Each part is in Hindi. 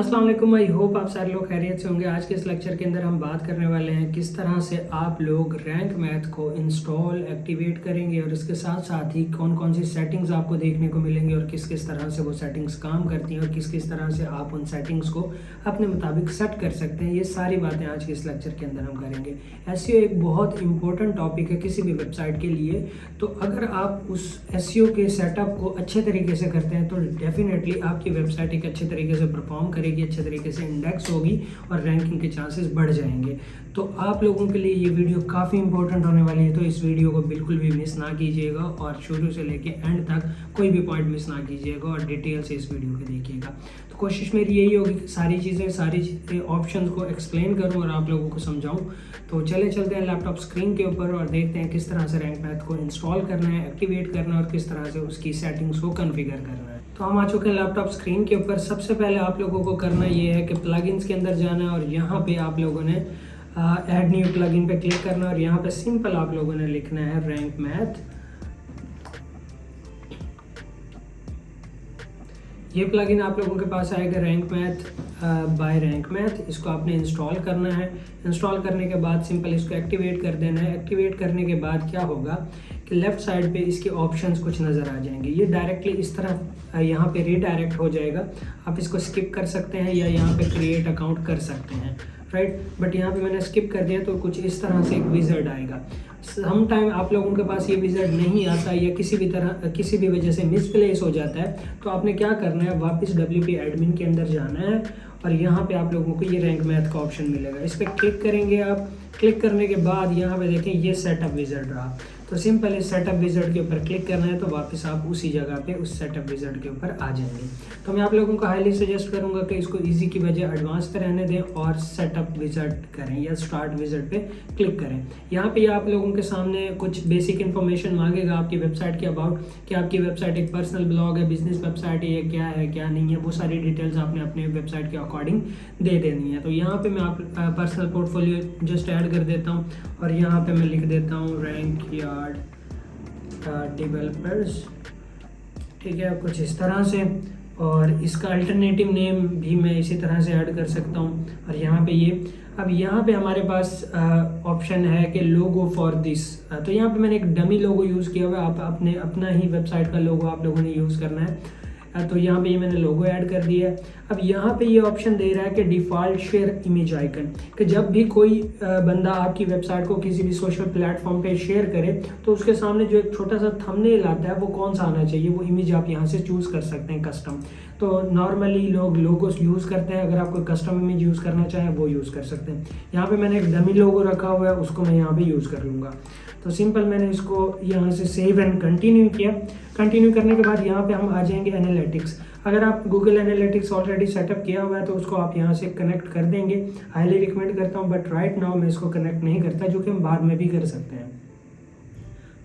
अस्सलाम वालेकुम। आई होप आप सारे लोग खैरियत से होंगे। आज के इस लेक्चर के अंदर हम बात करने वाले हैं किस तरह से आप लोग रैंक मैथ को इंस्टॉल एक्टिवेट करेंगे और इसके साथ साथ ही कौन कौन सी सेटिंग्स आपको देखने को मिलेंगी और किस किस तरह से वो सेटिंग्स काम करती हैं और किस किस तरह से आप उन सेटिंग्स को अपने मुताबिक सेट कर सकते हैं। ये सारी बातें आज के इस लेक्चर के अंदर हम करेंगे। एसईओ एक बहुत इंपॉर्टेंट टॉपिक है किसी भी वेबसाइट के लिए। तो अगर आप उस एसईओ के सेटअप को अच्छे तरीके से करते हैं तो डेफिनेटली आपकी वेबसाइट एक अच्छे तरीके से परफॉर्म करेगी, अच्छे तरीके से इंडेक्स होगी और रैंकिंग के चांसेस बढ़ जाएंगे। तो आप लोगों के लिए ये वीडियो काफ़ी इंपॉर्टेंट होने वाली है, तो इस वीडियो को बिल्कुल भी मिस ना कीजिएगा और शुरू से लेके एंड तक कोई भी पॉइंट मिस ना कीजिएगा और डिटेल से इस वीडियो को देखिएगा। तो कोशिश मेरी यही होगी कि सारी ऑप्शंस को एक्सप्लेन करूँ और आप लोगों को समझाऊँ। तो चलते हैं लैपटॉप स्क्रीन के ऊपर और देखते हैं किस तरह से रैंक मैथ को इंस्टॉल करना है, एक्टिवेट करना है और किस तरह से उसकी सेटिंग्स को कॉन्फ़िगर करना है। तो हम आ चुके हैं लैपटॉप स्क्रीन के ऊपर। सबसे पहले आप लोगों को करना ये है कि प्लगइन्स के अंदर जाना है और यहाँ पे आप लोगों ने ऐड न्यू प्लगइन पे क्लिक करना है और यहाँ पे सिंपल आप लोगों ने लिखना है रैंक मैथ। ये प्लगइन आप लोगों के पास आएगा rank math bye rank math. इसको आपने इंस्टॉल करना है। इंस्टॉल करने के बाद सिंपल इसको एक्टिवेट कर देना है। एक्टिवेट करने के बाद क्या होगा कि लेफ़्ट साइड पे इसके ऑप्शंस कुछ नज़र आ जाएंगे। ये डायरेक्टली इस तरफ यहाँ पे रीडायरेक्ट हो जाएगा। आप इसको स्किप कर सकते हैं या यहाँ पे क्रिएट अकाउंट कर सकते हैं, राइट। बट यहाँ पे मैंने स्किप कर दिया तो कुछ इस तरह से एक विज़र्ड आएगा। सम टाइम आप लोगों के पास ये विज़र्ड नहीं आता या किसी भी वजह से मिसप्लेस हो जाता है तो आपने क्या करना है, वापस WP एडमिन के अंदर जाना है और यहाँ पे आप लोगों को ये रैंक मैथ का ऑप्शन मिलेगा। इस पर क्लिक करेंगे आप। क्लिक करने के बाद यहाँ पे देखें ये सेटअप विज़र्ड रहा, तो सिंपल इस सेटअप विज़र्ड के ऊपर क्लिक करना है तो वापस आप उसी जगह पे उस सेटअप विज़र्ड के ऊपर आ जाएंगे। तो मैं आप लोगों को हाईली सजेस्ट करूंगा कि इसको इजी की वजह एडवांस पे रहने दें और सेटअप विज़र्ड करें या स्टार्ट विज़र्ड पे क्लिक करें। यहाँ पे आप लोगों के सामने कुछ बेसिक इन्फॉर्मेशन मांगेगा आपकी वेबसाइट के अबाउट कि आपकी वेबसाइट एक पर्सनल ब्लॉग है, बिजनेस वेबसाइट है, क्या है क्या नहीं है, वो सारी डिटेल्स आपने अपने वेबसाइट के अकॉर्डिंग दे देनी है। तो यहाँ पे मैं आप पर्सनल पोर्टफोलियो जस्ट ऐड कर देता हूँ और यहाँ पे मैं लिख देता हूँ रैंक यार्ड डेवलपर्स, ठीक है, कुछ इस तरह से। और इसका अल्टरनेटिव नेम भी मैं इसी तरह से ऐड कर सकता हूँ। और यहाँ पे अब यहाँ पे हमारे पास ऑप्शन है कि लोगो फॉर दिस। तो यहाँ पे मैंने एक डमी लोगो यूज़ किया हुआ है। आप अपना ही वेबसाइट का लोगो आप लोगों ने यूज़ करना है। तो यहाँ पे ये मैंने लोगो ऐड कर दिया है। अब यहाँ पे ये ऑप्शन दे रहा है कि डिफ़ॉल्ट शेयर इमेज आइकन, कि जब भी कोई बंदा आपकी वेबसाइट को किसी भी सोशल प्लेटफॉर्म पे शेयर करे तो उसके सामने जो एक छोटा सा थंबनेल आता है वो कौन सा आना चाहिए, वो इमेज आप यहाँ से चूज़ कर सकते हैं कस्टम। तो नॉर्मली लोग लोगोस यूज़ करते हैं, अगर आप कोई कस्टम इमेज यूज़ करना चाहें वो यूज़ कर सकते हैं। यहाँ पे मैंने एक डमी लोगो रखा हुआ है, उसको मैं यहाँ पे यूज़ कर लूँगा। तो सिंपल मैंने इसको यहाँ से सेव एंड कंटिन्यू किया। कंटिन्यू करने के बाद यहाँ पे हम आ जाएंगे एनालिटिक्स। अगर आप गूगल एनालिटिक्स ऑलरेडी सेटअप किया हुआ है तो उसको आप यहाँ से कनेक्ट कर देंगे। हाईली रिकमेंड करता हूँ, बट राइट नाउ मैं इसको कनेक्ट नहीं करता, जो कि हम बाद में भी कर सकते हैं।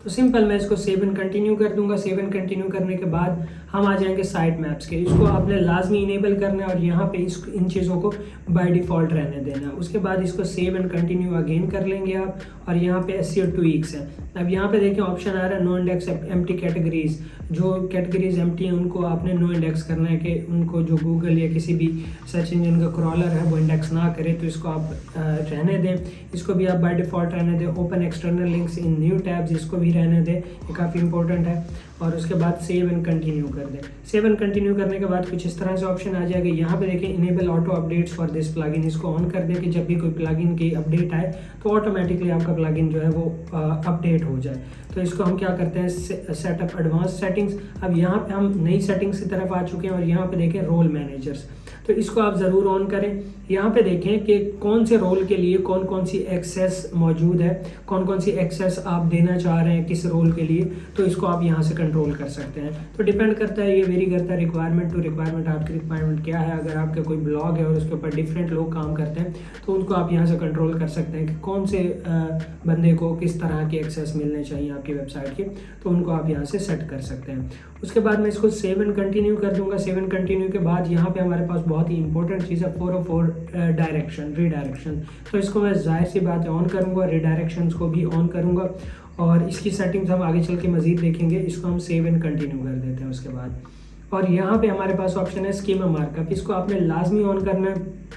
तो सिंपल मैं इसको सेव एंड कंटिन्यू कर दूंगा। सेव एंड कंटिन्यू करने के बाद हम आ जाएंगे साइट मैप्स के। इसको आपने लाजमी इनेबल करना है और यहाँ पे इन चीज़ों को बाय डिफ़ॉल्ट रहने देना है। उसके बाद इसको सेव एंड कंटिन्यू अगेन कर लेंगे आप। और यहाँ पे SEO tweaks है। अब यहाँ पे देखें ऑप्शन आ रहा है नो इंडेक्स एम्प्टी कैटेगरीज। जो कैटेगरीज एम्प्टी हैं उनको आपने नो इंडेक्स करना है, कि उनको जो गूगल या किसी भी सर्च इंजन का क्रॉलर है वो इंडेक्स ना करे। तो इसको आप रहने दें। इसको भी आप बाय डिफ़ॉल्ट रहने दें। Open external links in new tabs, इसको भी रहने दें, ये काफ़ी इंपॉर्टेंट है। और उसके बाद सेव एंड कंटिन्यू कर दें। सेव एंड कंटिन्यू करने के बाद कुछ इस तरह से ऑप्शन आ जाएगा। यहाँ पे देखें enable auto updates for this plugin, इसको ऑन कर दें कि जब भी कोई प्लगइन की अपडेट आए तो ऑटोमेटिकली आपका प्लगइन जो है वो अपडेट हो जाए। तो इसको हम क्या करते हैं, सेटअप एडवांस सेटिंग्स। अब यहाँ पे हम नई सेटिंग्स की तरफ आ चुके हैं और यहाँ पे देखें रोल मैनेजर्स, तो इसको आप ज़रूर ऑन करें। यहाँ पे देखें कि कौन से रोल के लिए कौन कौन सी एक्सेस मौजूद है, कौन कौन सी एक्सेस आप देना चाह रहे हैं किस रोल के लिए, तो इसको आप यहाँ से कंट्रोल कर सकते हैं। तो डिपेंड करता है, ये वेरी करता है रिक्वायरमेंट टू रिक्वायरमेंट, आपकी रिक्वायरमेंट क्या है। अगर आपका कोई ब्लॉग है और उसके ऊपर डिफरेंट लोग काम करते हैं तो उनको आप यहाँ से कंट्रोल कर सकते हैं कि कौन से बंदे को किस तरह की एक्सेस मिलने चाहिए आपकी वेबसाइट के, तो उनको आप यहाँ से सेट कर सकते हैं। उसके बाद मैं इसको सेव एंड कंटिन्यू कर दूंगा। सेव एंड कंटिन्यू के बाद यहाँ पे हमारे पास बहुत ही इंपॉर्टेंट चीज़ है 404 रीडायरेक्शन। तो इसको मैं जाहिर सी बात है ऑन करूँगा, रीडायरेक्शंस को भी ऑन करूँगा और इसकी सेटिंग्स हम आगे चल के मज़ीद देखेंगे। इसको हम सेव एंड कंटिन्यू कर देते हैं। उसके बाद और यहाँ पे हमारे पास ऑप्शन है स्कीमा मार्कअप, इसको आपने लाजमी ऑन करना है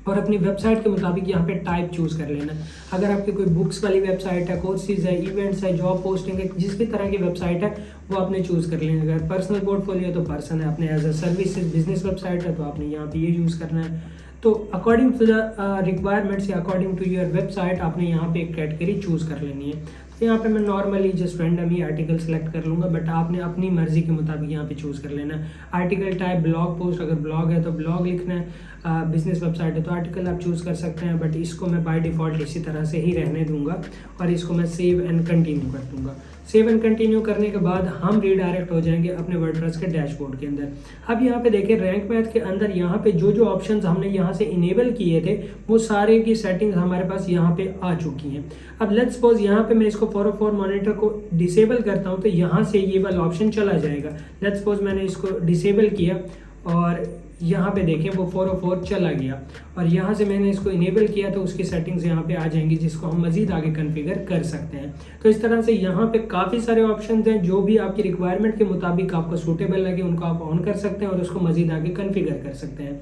और अपनी वेबसाइट के मुताबिक यहाँ पे टाइप चूज़ कर लेना। अगर आपकी कोई बुक्स वाली वेबसाइट है, कोर्सेज है, इवेंट्स है, जॉब पोस्टिंग है, जिस भी तरह की वेबसाइट है वो आपने चूज़ कर लेना। अगर पर्सनल पोर्टफोलियो है तो पर्सन है, अपने as a services business website है तो आपने यहाँ पे ये यूज़ करना है। तो अकॉर्डिंग टू द रिक्वायरमेंट्स या अकॉर्डिंग टू योर वेबसाइट आपने यहाँ पे एक कैटेगरी चूज़ कर लेनी है। तो यहाँ पे मैं नॉर्मली जस्ट रैंडम ही आर्टिकल सेलेक्ट कर लूँगा, बट आपने अपनी मर्जी के मुताबिक यहाँ पे चूज़ कर लेना है। आर्टिकल टाइप ब्लॉग पोस्ट, अगर ब्लॉग है तो ब्लॉग लिखना है, बिजनेस वेबसाइट है तो आर्टिकल आप चूज़ कर सकते हैं, बट इसको मैं बाय डिफ़ॉल्ट इसी तरह से ही रहने दूंगा और इसको मैं सेव एंड कंटिन्यू कर दूंगा। सेव एंड कंटिन्यू करने के बाद हम रीडायरेक्ट हो जाएंगे अपने वर्डप्रेस के डैशबोर्ड के अंदर। अब यहाँ पे देखिए रैंक मैथ के अंदर यहाँ पे जो जो ऑप्शंस हमने यहाँ से इनेबल किए थे वो सारे की सेटिंग्स हमारे पास यहाँ पे आ चुकी हैं। अब लेट्स सपोज यहाँ पे मैं इसको 404 मॉनिटर को डिसेबल करता हूँ तो यहाँ से ये वाला ऑप्शन चला जाएगा। लेट्स सपोज मैंने इसको डिसेबल किया और यहाँ पे देखें वो 404 चला गया, और यहाँ से मैंने इसको इनेबल किया तो उसकी सेटिंग्स यहाँ पे आ जाएंगी जिसको हम मज़ीद आगे कॉन्फ़िगर कर सकते हैं। तो इस तरह से यहाँ पे काफ़ी सारे ऑप्शंस हैं, जो भी आपकी रिक्वायरमेंट के मुताबिक आपको सूटेबल लगे उनको आप ऑन कर सकते हैं और उसको मज़ीद आगे कॉन्फ़िगर कर सकते हैं।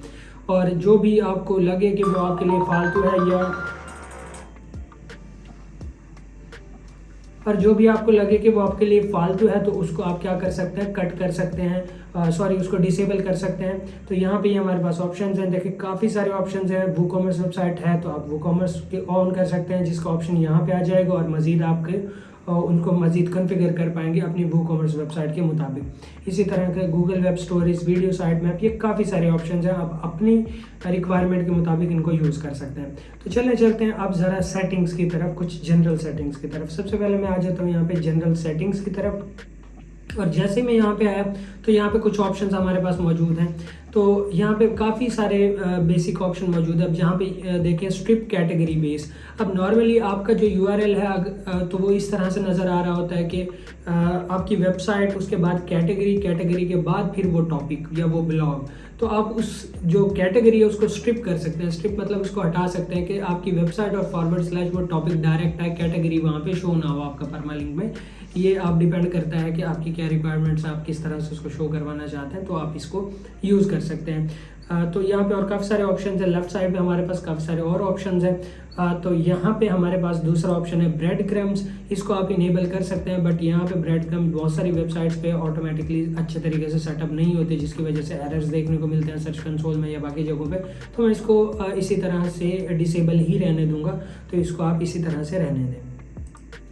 और जो भी आपको लगे कि वो आपके लिए फालतू है तो उसको आप क्या कर सकते हैं, कट कर सकते हैं, उसको डिसेबल कर सकते हैं। तो यहाँ पे हमारे पास ऑप्शंस हैं, देखिए काफ़ी सारे ऑप्शंस हैं। वूकॉमर्स वेबसाइट है तो आप वूकॉमर्स के ऑन कर सकते हैं जिसका ऑप्शन यहाँ पे आ जाएगा और मज़ीद आपके उनको मज़ीद कॉन्फ़िगर कर पाएंगे अपनी वूकॉमर्स वेबसाइट के मुताबिक। इसी तरह के Google web storage, video site map, ये काफ़ी सारे ऑप्शंस हैं, आप अपनी रिक्वायरमेंट के मुताबिक इनको यूज़ कर सकते हैं। तो चलते हैं अब ज़रा सेटिंग्स की तरफ, कुछ जनरल सेटिंग्स की तरफ। सबसे पहले मैं आ जाता हूँ यहाँ पे जनरल सेटिंग्स की तरफ, और जैसे मैं यहाँ पे आया तो यहाँ पे कुछ ऑप्शंस हमारे पास मौजूद हैं। तो यहाँ पे काफ़ी सारे बेसिक ऑप्शन मौजूद है। अब यहाँ पे देखें स्ट्रिप कैटेगरी बेस। अब नॉर्मली आपका जो URL है तो वो इस तरह से नज़र आ रहा होता है कि आपकी वेबसाइट, उसके बाद कैटेगरी के बाद फिर वो टॉपिक या वो ब्लॉग। तो आप उस जो कैटेगरी है उसको स्ट्रिप कर सकते हैं। स्ट्रिप मतलब उसको हटा सकते हैं कि आपकी वेबसाइट और / वो टॉपिक डायरेक्ट है, कैटेगरी वहाँ पे शो ना हो आपका परमालिंक में। ये आप डिपेंड करता है कि आपकी क्या रिक्वायरमेंट्स, आप किस तरह से उसको शो करवाना चाहते हैं, तो आप इसको यूज़ कर सकते हैं। तो यहाँ पे और काफ़ी सारे ऑप्शन है। लेफ्ट साइड पे हमारे पास काफ़ी सारे और ऑप्शन हैं। तो यहाँ पे हमारे पास दूसरा ऑप्शन है ब्रेड क्रम्स, इसको आप इनेबल कर सकते हैं, बट यहाँ पे ब्रेड क्रम्स बहुत सारी वेबसाइट्स पे ऑटोमेटिकली अच्छे तरीके से सेटअप नहीं होते, जिसकी वजह से एरर्स देखने को मिलते हैं सर्च कंसोल में या बाकी जगहों पे। तो मैं इसको इसी तरह से डिसेबल ही रहने दूंगा, तो इसको आप इसी तरह से रहने दें।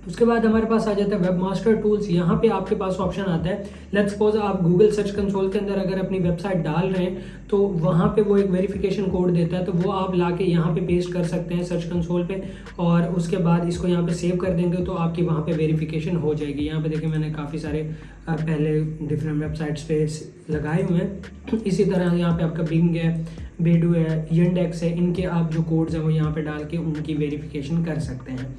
उसके बाद हमारे पास आ जाता है वेब मास्टर टूल्स। यहाँ पे आपके पास ऑप्शन आता है, लेट्स सपोज आप गूगल सर्च कंसोल के अंदर अगर अपनी वेबसाइट डाल रहे हैं तो वहाँ पे वो एक वेरिफिकेशन कोड देता है, तो वो आप लाके यहाँ पे पेस्ट कर सकते हैं सर्च कंसोल पे, और उसके बाद इसको यहाँ पे सेव कर देंगे तो आपकी वहाँ पे वेरिफिकेशन हो जाएगी। यहाँ पे देखिए मैंने काफ़ी सारे पहले डिफरेंट वेबसाइट्स पे लगाए हुए हैं। इसी तरह यहाँ पे आपका बिंग है, बेडू है, यंडेक्स है, इनके आप जो कोड्स हैं वो यहाँ पे डाल के उनकी वेरिफिकेशन कर सकते हैं।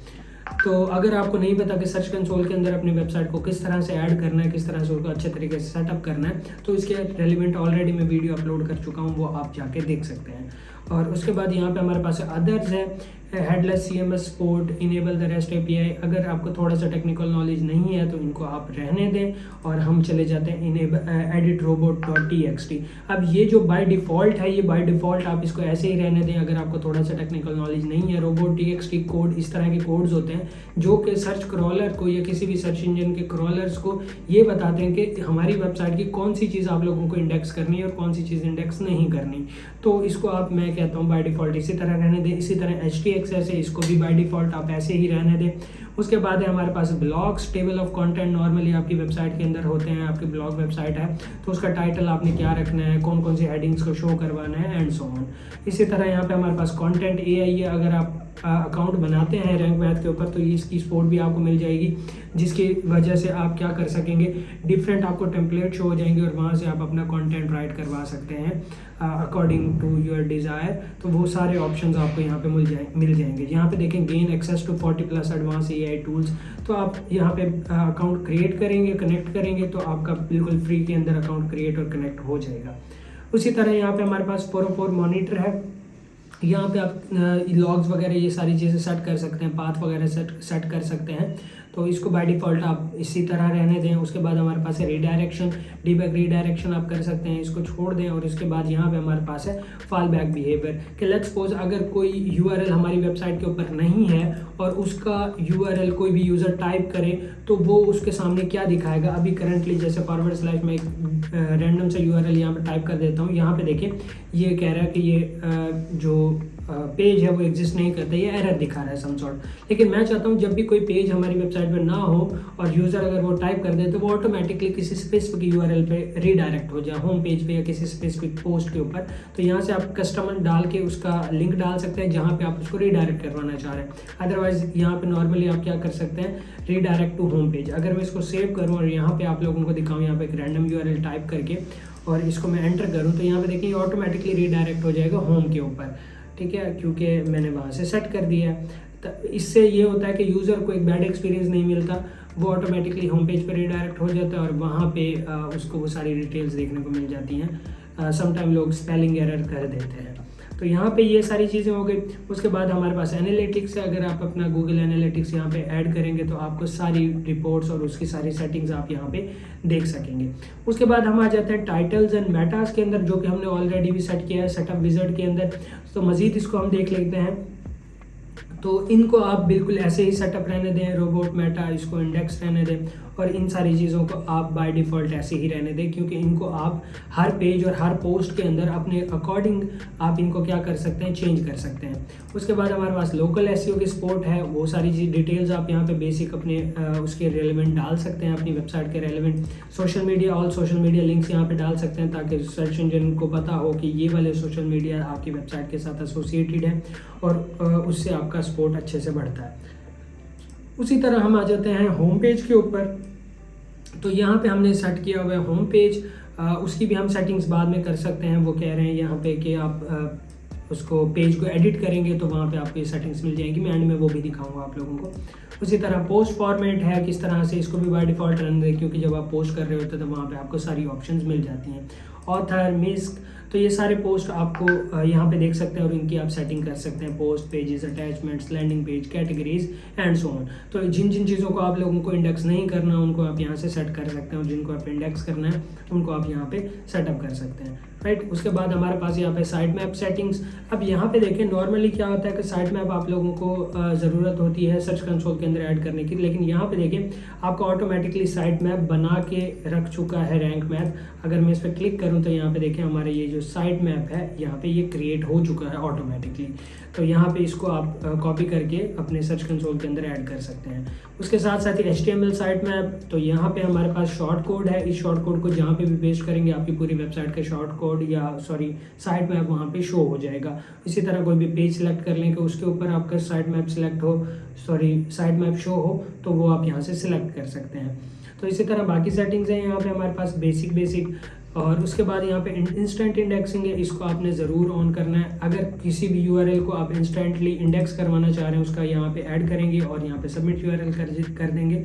तो अगर आपको नहीं पता कि सर्च कंसोल के अंदर अपनी वेबसाइट को किस तरह से ऐड करना है, किस तरह से उसको अच्छे तरीके से सेटअप करना है, तो इसके रेलिवेंट ऑलरेडी मैं वीडियो अपलोड कर चुका हूँ, वो आप जाके देख सकते हैं। और उसके बाद यहाँ पे हमारे पास अदर्स है, headless CMS support, enable the rest API। अगर आपको थोड़ा सा टेक्निकल नॉलेज नहीं है तो इनको आप रहने दें, और हम चले जाते हैं edit robot.txt। अब ये जो बाय डिफ़ॉल्ट है, ये बाय डिफ़ॉल्ट आप इसको ऐसे ही रहने दें अगर आपको थोड़ा सा टेक्निकल नॉलेज नहीं है। robot.txt कोड इस तरह के कोड्स होते हैं जो कि सर्च क्रॉलर को या किसी भी सर्च इंजन के क्रॉलर्स को ये बताते हैं कि हमारी वेबसाइट की कौन सी चीज़ आप लोगों को इंडेक्स करनी है और कौन सी चीज़ इंडेक्स नहीं करनी। तो इसको आप, मैं कहता हूँ बाय डिफ़ॉल्ट इसी तरह रहने दें। इसी तरह HTXS है, इसको भी बाय डिफ़ॉल्ट आप ऐसे ही रहने दें। उसके बाद है हमारे पास blogs, table of content. Normally आपकी वेबसाइट के अंदर होते हैं, आपकी ब्लॉग वेबसाइट है तो उसका टाइटल आपने क्या रखना है, कौन कौन सी हेडिंग्स को शो करवाना है, एंड सो ऑन। इसी तरह यहाँ पे हमारे पास कंटेंट AI है। अगर आप अकाउंट बनाते हैं रैंक मैथ के ऊपर तो इसकी सपोर्ट भी आपको मिल जाएगी, जिसकी वजह से आप क्या कर सकेंगे, डिफरेंट आपको टेम्पलेट शो हो जाएंगे और वहाँ से आप अपना कंटेंट राइट करवा सकते हैं अकॉर्डिंग टू योर डिज़ायर। तो वो सारे ऑप्शंस आपको यहाँ पे मिल जाएंगे। यहाँ पे देखें gain access to 40+ advance AI tools. तो आप यहाँ पे अकाउंट क्रिएट करेंगे, कनेक्ट करेंगे तो आपका बिल्कुल फ्री के अंदर अकाउंट क्रिएट और कनेक्ट हो जाएगा। उसी तरह यहाँ पे हमारे पास 404 मॉनिटर है। यहाँ पे आप लॉग्स वगैरह ये सारी चीज़ें सेट कर सकते हैं, पाथ वगैरह सेट कर सकते हैं। तो इसको बाय डिफ़ॉल्ट आप इसी तरह रहने दें। उसके बाद हमारे पास है रीडायरेक्शन, डीबग रीडायरेक्शन आप कर सकते हैं, इसको छोड़ दें। और इसके बाद यहाँ पे हमारे पास है फॉल बैक बिहेवियर कि लेट्स सपोज अगर कोई यूआरएल हमारी वेबसाइट के ऊपर नहीं है और उसका यूआरएल कोई भी यूज़र टाइप करे तो वो उसके सामने क्या दिखाएगा। अभी करंटली जैसे / में एक रैंडम सा यूआरएल यहाँ पे टाइप कर देता हूँ, यहाँ पे देखें ये कह रहा है कि ये जो पेज है वो एग्जिस्ट नहीं करता, ये एरर दिखा रहा है सम सॉर्ट। लेकिन मैं चाहता हूँ जब भी कोई पेज हमारी वेबसाइट पर ना हो और यूज़र अगर वो टाइप कर दे तो वो ऑटोमेटिकली किसी स्पेसिफिक यूआरएल पे रीडायरेक्ट हो जाए, होम पेज पे या किसी स्पेसिफिक पोस्ट के ऊपर। तो यहाँ से आप कस्टमर डाल के उसका लिंक डाल सकते हैं जहाँ पे आप उसको रीडायरेक्ट करवाना चाह रहे हैं। अदरवाइज यहाँ पे नॉर्मली आप क्या कर सकते हैं, रीडायरेक्ट टू होम पेज। अगर मैं इसको सेव करूँ और यहाँ पे आप लोगों को दिखाऊँ, यहाँ पे एक रैंडम यूआरएल टाइप करके और इसको मैं एंटर करूँ तो यहाँ पे देखिए ऑटोमेटिकली रीडायरेक्ट हो जाएगा होम के ऊपर, ठीक है, क्योंकि मैंने वहाँ से सेट कर दिया है। तो इससे ये होता है कि यूज़र को एक बैड एक्सपीरियंस नहीं मिलता, वो ऑटोमेटिकली होम पेज पर रीडायरेक्ट हो जाता है और वहाँ पे उसको वो सारी डिटेल्स देखने को मिल जाती हैं। समटाइम लोग स्पेलिंग एरर कर देते हैं। तो यहाँ पे ये सारी चीज़ें हो गई। उसके बाद हमारे पास एनालिटिक्स है। अगर आप अपना गूगल एनालिटिक्स यहाँ पे ऐड करेंगे तो आपको सारी रिपोर्ट्स और उसकी सारी सेटिंग्स आप यहाँ पे देख सकेंगे। उसके बाद हम आ जाते हैं टाइटल्स एंड मेटास के अंदर, जो कि हमने ऑलरेडी भी सेट किया है सेटअप विज़ार्ड के अंदर। तो मज़ीद इसको हम देख लेते हैं। तो इनको आप बिल्कुल ऐसे ही सेटअप रहने दें, रोबोट मेटा, इसको इंडेक्स रहने दें और इन सारी चीज़ों को आप बाय डिफ़ॉल्ट ऐसे ही रहने दें, क्योंकि इनको आप हर पेज और हर पोस्ट के अंदर अपने अकॉर्डिंग आप इनको क्या कर सकते हैं, चेंज कर सकते हैं। उसके बाद हमारे पास लोकल एसईओ की सपोर्ट है, वो सारी चीज़ डिटेल्स आप यहाँ पे बेसिक अपने उसके रेलेवेंट डाल सकते हैं, अपनी वेबसाइट के relevant. Social media, all social media links यहाँ पे डाल सकते हैं ताकि सर्च इंजन को पता हो कि ये वाले सोशल मीडिया आपकी वेबसाइट के साथ एसोसिएटेड है और उससे आपका सपोर्ट अच्छे से बढ़ता है। उसी तरह हम आ जाते हैं होम पेज के ऊपर। तो यहाँ पे हमने सेट किया हुआ है होम पेज, उसकी भी हम सेटिंग्स बाद में कर सकते हैं। वो कह रहे हैं यहाँ पे कि आप उसको पेज को एडिट करेंगे तो वहाँ पे आपको ये सेटिंग्स मिल जाएंगी, मैं एंड में वो भी दिखाऊंगा आप लोगों को। उसी तरह पोस्ट फॉर्मेट है, किस तरह से इसको भी बाय डिफ़ॉल्ट रहने दें, क्योंकि जब आप पोस्ट कर रहे होते हैं तो वहाँ पे आपको सारी ऑप्शंस मिल जाती हैं। ऑथर, मिस्क, तो ये सारे पोस्ट आपको यहाँ पे देख सकते हैं और इनकी आप सेटिंग कर सकते हैं। Post, pages, attachments, landing page, categories and so on. तो जिन जिन चीज़ों को आप लोगों को इंडेक्स नहीं करना उनको आप यहाँ से सेट कर सकते हैं और जिनको आप इंडेक्स करना है उनको आप यहाँ पे सेटअप कर सकते हैं, राइट। उसके बाद हमारे पास यहाँ पे साइट मैप सेटिंग्स। अब यहाँ पे देखें नॉर्मली क्या होता है कि साइट मैप आप लोगों को ज़रूरत होती है सर्च कंसोल के अंदर ऐड करने की, लेकिन यहाँ पे देखें आपको ऑटोमेटिकली साइट मैप बना के रख चुका है रैंक मैप। अगर मैं इस पर क्लिक करूँ तो यहाँ पे देखें हमारे ये जो साइट मैप है यहाँ पे ये क्रिएट हो चुका है ऑटोमेटिकली। तो यहाँ पे इसको आप कॉपी करके अपने सर्च कंसोल के अंदर ऐड कर सकते हैं। उसके साथ साथ ही HTML साइट मैप, तो यहाँ पे हमारे पास शॉर्ट कोड है। इस शॉर्ट कोड को जहाँ पे भी पेस्ट करेंगे आपकी पूरी वेबसाइट का शॉर्ट कोड या साइट मैप वहाँ पे शो हो जाएगा। इसी तरह कोई भी पेज सेलेक्ट कर लें कि उसके ऊपर आपका साइट मैप सिलेक्ट हो, साइट मैप शो हो, तो वो आप यहाँ से सिलेक्ट कर सकते हैं। तो इसी तरह बाकी सेटिंग्स हैं यहाँ पे हमारे पास बेसिक। और उसके बाद यहाँ पे इंस्टेंट इंडेक्सिंग है, इसको आपने ज़रूर ऑन करना है। अगर किसी भी यूआरएल को आप इंस्टेंटली इंडेक्स करवाना चाह रहे हैं उसका यहाँ पे ऐड करेंगे और यहाँ पे सबमिट यूआरएल कर देंगे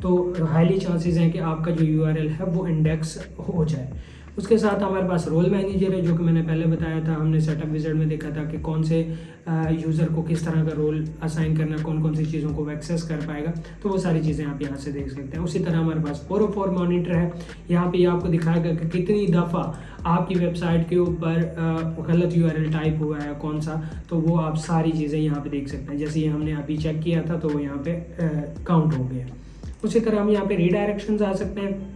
तो हाईली चांसेस हैं कि आपका जो यूआरएल है वो इंडेक्स हो जाए। उसके साथ हमारे पास रोल मैनेजर है, जो कि मैंने पहले बताया था, हमने सेटअप विज़ार्ड में देखा था कि कौन से यूज़र को किस तरह का रोल असाइन करना, कौन कौन सी चीज़ों को एक्सेस कर पाएगा, तो वो सारी चीज़ें आप यहाँ से देख सकते हैं। उसी तरह हमारे पास 404 मॉनिटर है, यहाँ पे आपको दिखाएगा कि कितनी दफ़ा आपकी वेबसाइट के ऊपर गलत यूआरएल टाइप हुआ है कौन सा, तो वो आप सारी चीज़ें यहाँ पे देख सकते हैं। जैसे ये हमने अभी चेक किया था तो वो यहाँ पे काउंट हो गया। उसी तरह हम यहाँ पे रीडायरेक्शंस आ सकते हैं,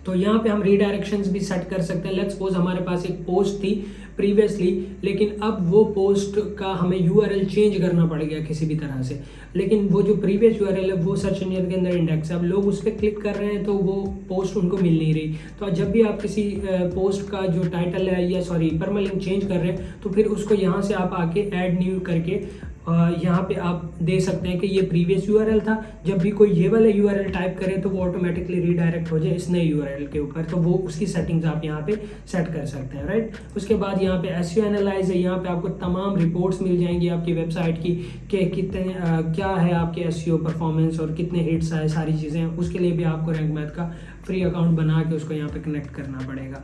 तो यहाँ पे हम रीडायरेक्शंस भी सेट कर सकते हैं। लेट्स सपोज हमारे पास एक पोस्ट थी प्रीवियसली, लेकिन अब वो पोस्ट का हमें यूआरएल चेंज करना पड़ गया किसी भी तरह से, लेकिन वो जो प्रीवियस यूआरएल है वो सर्च इंजन के अंदर इंडेक्स है। अब लोग उस पर क्लिक कर रहे हैं तो वो पोस्ट उनको मिल नहीं रही। तो जब भी आप किसी पोस्ट का जो टाइटल है या परमालिंक चेंज कर रहे हैं तो फिर उसको यहाँ से आप आके ऐड न्यू करके यहाँ पे आप दे सकते हैं कि ये प्रीवियस यूआरएल था, जब भी कोई ये वाला यूआरएल टाइप करे तो वो ऑटोमेटिकली रीडायरेक्ट हो जाए इस नए यूआरएल के ऊपर। तो वो उसकी सेटिंग्स आप यहाँ पे सेट कर सकते हैं, राइट। उसके बाद यहाँ पे एसईओ एनालाइज है, यहाँ पे आपको तमाम रिपोर्ट्स मिल जाएंगी आपकी वेबसाइट की कि कितने क्या है आपके एसईओ परफॉर्मेंस और कितने हिट्स आए, सारी चीज़ें। उसके लिए भी आपको रैंक मैथ का फ्री अकाउंट बना के उसको यहाँ पे कनेक्ट करना पड़ेगा।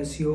SEO